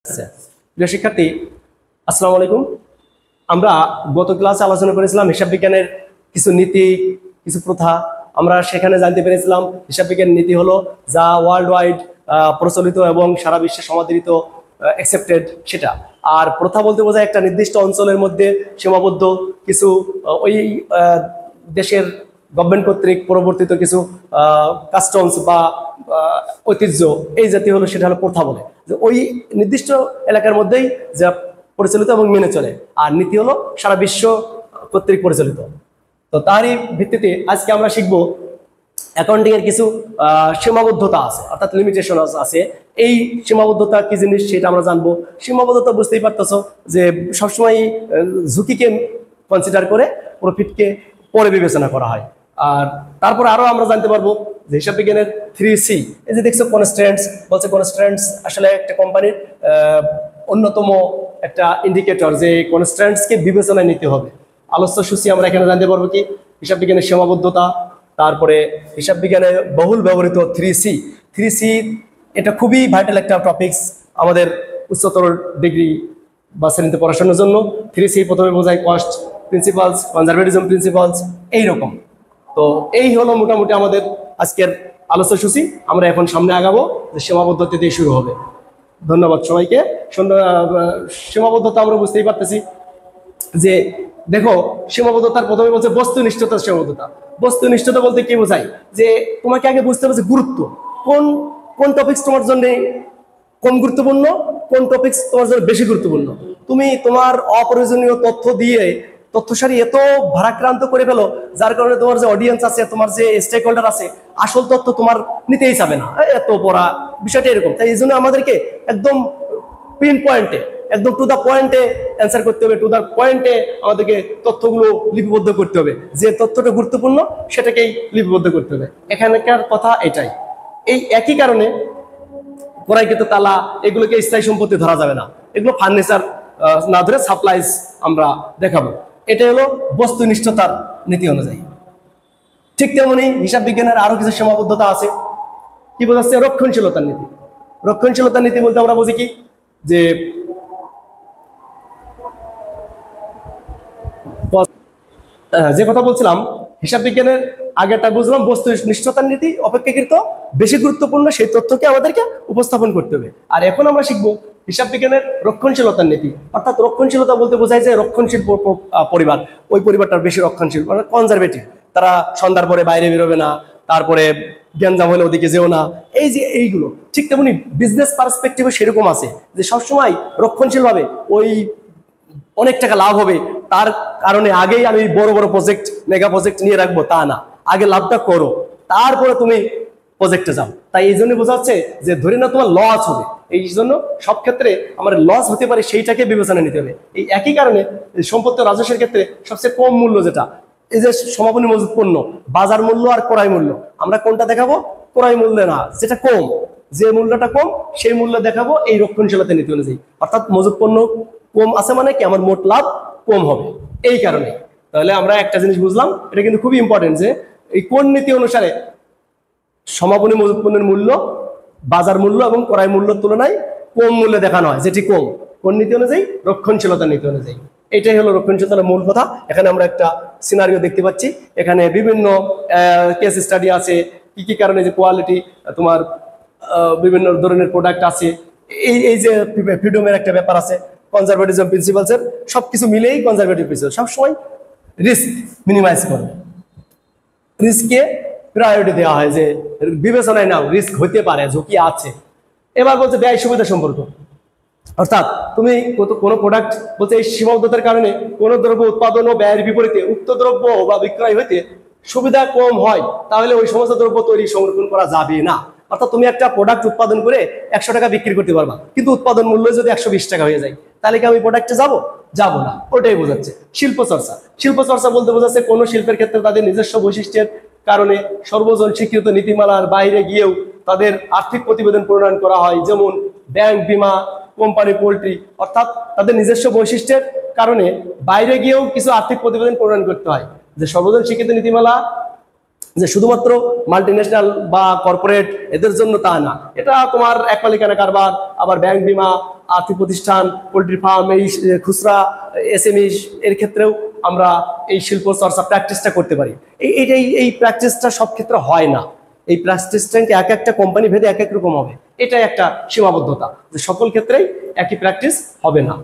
আচ্ছা, প্রিয় শিক্ষার্থী, আসসালামু আলাইকুম। আমরা গত ক্লাসে আলোচনা করেছিলাম হিসাব বিজ্ঞানের কিছু নীতি, কিছু প্রথা। আমরা সেখানে জানতে পেরেছিলাম হিসাব বিজ্ঞানের নীতি হলো যা ওয়ার্ল্ড ওয়াইড প্রচলিত এবং সারা বিশ্বে সমাদৃত, অ্যাকসেপ্টেড সেটা। আর প্রথা বলতে বোঝায় একটা নির্দিষ্ট অঞ্চলের মধ্যে সীমাবদ্ধ কিছু ওই দেশের গভর্নমেন্ট কর্তৃক পরবর্তীত কিছু কাস্টমস বা ঐতিহ্য, এই জাতীয় হলো সেটা হলো প্রথা বলে, যে ওই নির্দিষ্ট এলাকার মধ্যেই যা পরিচালিত এবং মেনে চলে। আর নীতি হলো সারা বিশ্ব কর্তৃক পরিচালিত। তো তারই ভিত্তিতে আজকে আমরা শিখবো অ্যাকাউন্টিং এর কিছু সীমাবদ্ধতা আছে, অর্থাৎ লিমিটেশন আছে। এই সীমাবদ্ধতা কি জিনিস সেটা আমরা জানবো। সীমাবদ্ধতা বুঝতেই পারতেছো যে সবসময় ঝুঁকিকে কনসিডার করে প্রফিটকে পরে বিবেচনা করা হয়। আর তারপরে আরো আমরা জানতে পারবো যে হিসাব বিজ্ঞানের 3C, এই যে দেখছো কনস্ট্যান্টস বলছে, কনস্ট্যান্টস আসলে একটা কোম্পানির অন্যতম একটা ইন্ডিকেটর, যে কনস্ট্যান্টসকে বিবেচনায় নিতে হবে। আলোচ্য সূচি আমরা এখানে জানতে পারবো কি হিসাব বিজ্ঞানের সীমাবদ্ধতা, তারপরে হিসাব বিজ্ঞানে বহুল ব্যবহৃত 3C এটা খুবই ভাইটাল একটা টপিকস আমাদের উচ্চতর ডিগ্রি বা শ্রেণীতে পড়াশোনার জন্য। 3C প্রথমে বোঝায় কস্ট প্রিন্সিপালস, কনজারভেটিজম প্রিন্সিপালস, এইরকম। তো এই হলো মোটামুটি আমাদের আজকের আলোচ্য সূচি। আমরা এখন সামনে আগাবো, যে সীমাবদ্ধতা দিয়ে শুরু হবে। ধন্যবাদ সবাইকে। সীমাবদ্ধতা আমরা বুঝতেই পারতেছি যে দেখো, সীমাবদ্ধতার প্রথমে বলছে বস্তুনিষ্ঠতার সীমাবদ্ধতা। বস্তুনিষ্ঠতা বলতে কি বোঝায়, যে তোমাকে আগে বুঝতে হবে যে গুরুত্ব কোন কোন টপিকস তোমার জন্য কম গুরুত্বপূর্ণ, কোন টপিকস তোমার জন্য বেশি গুরুত্বপূর্ণ। তুমি তোমার অপ্রয়োজনীয় তথ্য দিয়ে তথ্যসারি এত ভারাক্রান্ত করে ফেলো, যার কারণে তোমার যে অডিয়েন্স আছে, তোমার যে স্টেক হোল্ডার আছে, আসল তথ্য তোমার নিতেই চাবে না। এত পড়া বিষয়টা এরকম। তাই এই জন্য আমাদেরকে একদম পিন পয়েন্টে, একদম টু দা পয়েন্টে অ্যান্সার করতে হবে। টু দা পয়েন্টে আমাদেরকে তথ্যগুলো লিপিবদ্ধ করতে হবে। যে তথ্যটা গুরুত্বপূর্ণ সেটাকেই লিপিবদ্ধ করতে হবে। এখানকার কথা এটাই। এই একই কারণে ক্রয়কৃত তালা এগুলোকে স্থায়ী সম্পত্তি ধরা যাবে না, এগুলো ফার্নিচার না ধরে সাপ্লাইজ আমরা দেখাবো। এটা হলো বস্তুনিষ্ঠতার নীতি অনুযায়ী। ঠিক তেমনি হিসাব বিজ্ঞানের আরো কিছু সীমাবদ্ধতা আছে। কি বোঝাচ্ছে? রক্ষণশীলতার নীতি। রক্ষণশীলতার নীতি বলতে আমরা বুঝি কি, যে কথা বলছিলাম হিসাব বিজ্ঞানের আগেটা বুঝলাম বস্তুনিষ্ঠতার নীতি অপেক্ষাকৃত বেশি গুরুত্বপূর্ণ সেই তথ্যকে আমাদেরকে উপস্থাপন করতে হবে। আর এখন আমরা শিখবো হিসাব বিজ্ঞানের রক্ষণশীলতার নীতি। অর্থাৎ রক্ষণশীলতা বলতে বোঝায় যে রক্ষণশীল পরিবার, ওই পরিবারটার বেশি রক্ষণশীল, মানে কনজারভেটিভ। তারা সন্ধ্যার পরে বাইরে বেরোবে না, তারপরে গ্যাঞ্জাম হলে ওদিকে যেও না, এই যে এইগুলো। ঠিক তেমনি বিজনেস পার্সপেক্টিভে সেরকম আছে, যে সবসময় রক্ষণশীল ভাবে ওই অনেক টাকা লাভ হবে তার কারণে আগেই আমি বড় বড় প্রজেক্ট, মেগা প্রজেক্ট নিয়ে রাখবো, তা না। আগে লাভটা করো, তারপরে তুমি প্রজেক্টে যাও। তাই এই জন্য বোঝা যাচ্ছে যে ধরে না তোমার লস হবে, এই জন্য সব ক্ষেত্রে আমার লস হতে পারে সেইটাকে বিবেচনা নিতে হবে। এই একই কারণে সম্পত্তি রাজস্বের ক্ষেত্রে সবচেয়ে কম মূল্য যেটা, এই যে সমাপনী মজুত পণ্য, বাজার মূল্য আর ক্রয় মূল্য, আমরা কোনটা দেখাবো? ক্রয় মূল্য না, যেটা কম, যে মূল্যটা কম সেই মূল্য দেখাবো এই রক্ষণশীলতা নীতি অনুযায়ী। অর্থাৎ মজুত পণ্য কম আছে মানে কি আমার মোট লাভ কম হবে, এই কারণে। তাহলে আমরা একটা জিনিস বুঝলাম, এটা কিন্তু খুবই ইম্পর্টেন্ট, যে এই কোন নীতি অনুসারে সমাপনী মজুত পণ্যের মূল্য বাজার মূল্য এবং ক্রয় মূল্যের তুলনায় কম মূল্যে দেখানো হয়, যেটি কম। কোন নীতি অনুযায়ী? রক্ষণশীলতা নীতি অনুযায়ী। এটাই হলো রক্ষণশীলতার মূল কথা। এখানে আমরা একটা সিনারিও দেখতে পাচ্ছি, এখানে বিভিন্ন কেস স্টাডি আছে, কি কি কারণে যে কোয়ালিটি তোমার বিভিন্ন ধরনের প্রোডাক্ট আছে, এই যে ফ্রিডমের একটা ব্যাপার আছে, কনজারভেটিজম প্রিন্সিপালসের সবকিছু মিলেই কনজারভেটিভ প্রিন্সিপাল সবসময় রিস্ক মিনিমাইজ করবে, রিস্ককে প্রায়োরিটি দেওয়া হয়, যে বিবেচনায় নাও রিস্ক হতে পারে, ঝুঁকি আছে। এবার বলছে ব্যয় সুবিধা সম্পর্ক। অর্থাৎ তুমি কোনো প্রোডাক্ট বলছে এই সীমাবদ্ধতার কারণে কোনো দ্রব্য উৎপাদন ও ব্যয়ের বিপরীতে উক্ত দ্রব্য বা বিক্রয় হইতে সুবিধা কম হয়, তাহলে ওই সমস্ত দ্রব্য তৈরি সংরক্ষণ করা যাবে না। অর্থাৎ তুমি একটা প্রোডাক্ট উৎপাদন করে 100 টাকা বিক্রি করতে পারবা, কিন্তু উৎপাদন মূল্য যদি 120 টাকা হয়ে যায়, তাহলে কি আমি প্রোডাক্টে যাবো না। ওটাই বোঝাচ্ছে শিল্প চর্চা। শিল্প চর্চা বলতে বোঝাচ্ছে কোনো শিল্পের ক্ষেত্রে তাদের নিজস্ব বৈশিষ্ট্যের কারণে সর্বজন স্বীকৃত নীতিমালার বাইরে গিয়েও তাদের আর্থিক প্রতিবেদন প্রণয়ন করা হয়, যেমন ব্যাংক, বিমা কোম্পানি, পোল্ট্রি। অর্থাৎ তাদের নিজস্ব বৈশিষ্ট্যের কারণে বাইরে গিয়েও কিছু আর্থিক প্রতিবেদন প্রণয়ন করতে হয়, যে সর্বজন স্বীকৃত নীতিমালা যে শুধুমাত্র মাল্টিন্যাশনাল বা কর্পোরেট এদের জন্য তা না, এটা তোমার এক মালিকানা কারবার, আবার ব্যাংক, বিমা, আর্থিক প্রতিষ্ঠান, পোল্ট্রি ফার্ম, এই খুচরা এসএমই এর ক্ষেত্রেও আমরা এই শিল্প চর্চা প্র্যাকটিসটা করতে পারি। এই প্র্যাকটিসটা সব ক্ষেত্রে হয় না, এই প্র্যাকটিসটা এক একটা কোম্পানি ভেদে এক এক রকম হবে, এটাই একটা সীমাবদ্ধতা, যে সকল ক্ষেত্রেই একই প্র্যাকটিস হবে না।